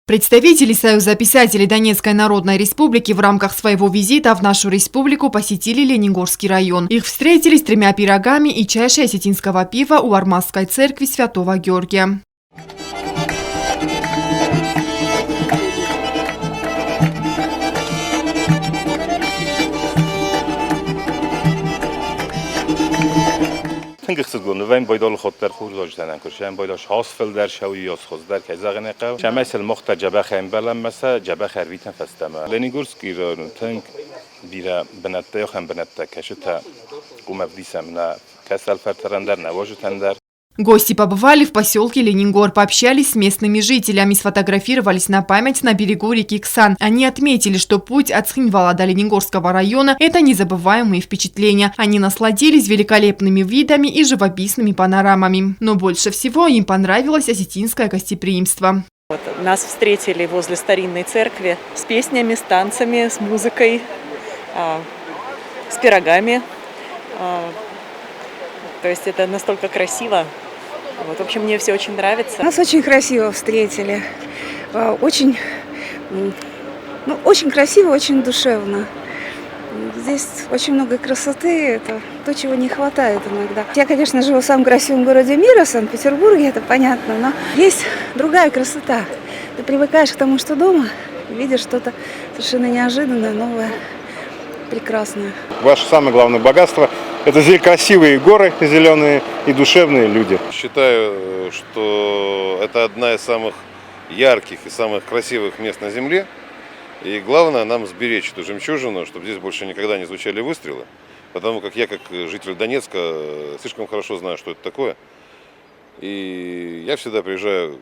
Представители Союза писателей Донецкой Народной Республики в рамках своего визита в нашу республику посетили Ленигорский район. Их встретили с 3 пирогами и чашей осетинского пива у Армазской церкви Святого Георгия. Тынгықсыз гонувайн байдал хотдар хур дожданан куршан байдаш хасфил در شوی یاس خوز در که زغنه قو شمسل مخت جبه خیم بلم مسا جبه خرویتن فستما لنیگورسکی رانو تنگ بیره بنته یا خم بنته کشتا قوم بدیسم نه کسل فرترندر نواجتندر. Гости побывали в поселке Ленигор, пообщались с местными жителями, сфотографировались на память на берегу реки Ксан. Они отметили, что путь от Схинвала до Ленигорского района – это незабываемые впечатления. Они насладились великолепными видами и живописными панорамами. Но больше всего им понравилось осетинское гостеприимство. Нас встретили возле старинной церкви с песнями, с танцами, с музыкой, с пирогами. То есть это настолько красиво. В общем, мне все очень нравится. Нас очень красиво встретили. Очень красиво, очень душевно. Здесь очень много красоты. Это то, чего не хватает иногда. Я, конечно, живу в самом красивом городе мира, Санкт-Петербурге, это понятно. Но есть другая красота. Ты привыкаешь к тому, что дома, видишь что-то совершенно неожиданное, новое, прекрасное. Ваше самое главное богатство – это здесь красивые горы, зеленые и душевные люди. Считаю, что это одна из самых ярких и самых красивых мест на Земле. И главное нам сберечь эту жемчужину, чтобы здесь больше никогда не звучали выстрелы. Потому как я, как житель Донецка, слишком хорошо знаю, что это такое. И я всегда приезжаю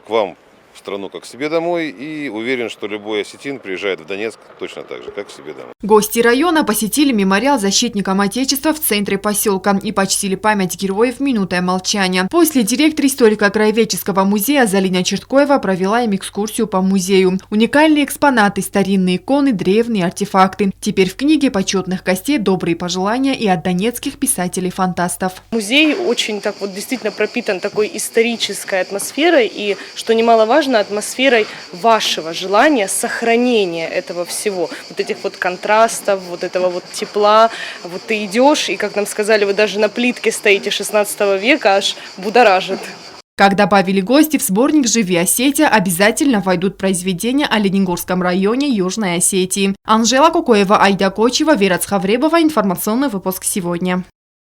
к вам в страну как к себе домой и уверен, что любой осетин приезжает в Донецк точно так же, как к себе домой. Гости района посетили мемориал защитникам Отечества в центре поселка и почтили память героев минутой молчания. После директор историко-краеведческого музея Залиня Черткоева провела им экскурсию по музею. Уникальные экспонаты, старинные иконы, древние артефакты. Теперь в книге почетных гостей добрые пожелания и от донецких писателей-фантастов. Музей очень действительно пропитан такой исторической атмосферой и, что немаловажно, атмосферой вашего желания сохранения этого всего, этих контрастов, этого тепла. Ты идешь, и, как нам сказали, вы даже на плитке стоите 16 века, аж будоражит. Как добавили гости, в сборник «Живи Осетия» обязательно войдут произведения о Ленигорском районе Южной Осетии. Анжела Кукоева, Айда Кочева, Вера Цхавребова. Информационный выпуск сегодня.